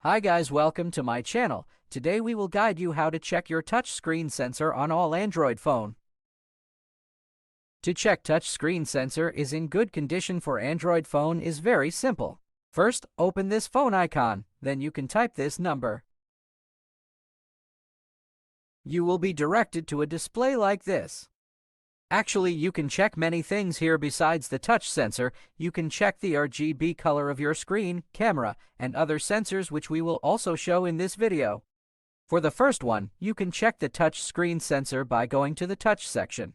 Hi guys, welcome to my channel. Today we will guide you how to check your touch screen sensor on all Android phone. To check touch screen sensor is in good condition for Android phone is very simple. First, open this phone icon, then you can type this number. You will be directed to a display like this. Actually, you can check many things here besides the touch sensor. You can check the RGB color of your screen, camera, and other sensors which we will also show in this video. For the first one, you can check the touch screen sensor by going to the touch section.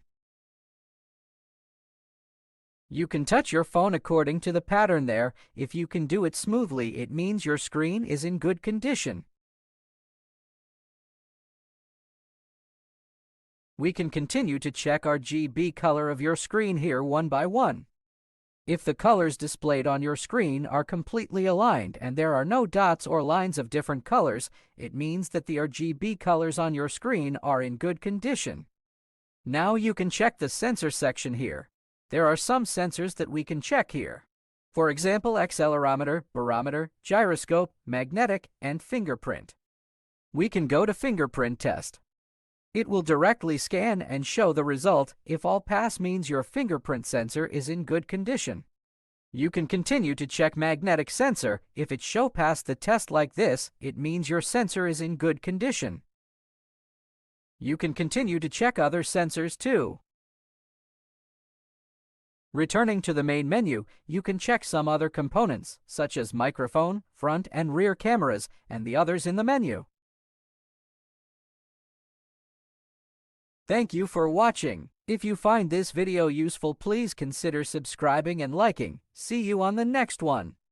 You can touch your phone according to the pattern there. If you can do it smoothly, it means your screen is in good condition. We can continue to check RGB color of your screen here one by one. If the colors displayed on your screen are completely aligned and there are no dots or lines of different colors, it means that the RGB colors on your screen are in good condition. Now you can check the sensor section here. There are some sensors that we can check here. For example, accelerometer, barometer, gyroscope, magnetic, and fingerprint. We can go to fingerprint test. It will directly scan and show the result. If all pass means your fingerprint sensor is in good condition. You can continue to check magnetic sensor. If it show pass the test like this, it means your sensor is in good condition. You can continue to check other sensors too. Returning to the main menu, you can check some other components, such as microphone, front and rear cameras, and the others in the menu. Thank you for watching. If you find this video useful, please consider subscribing and liking. See you on the next one.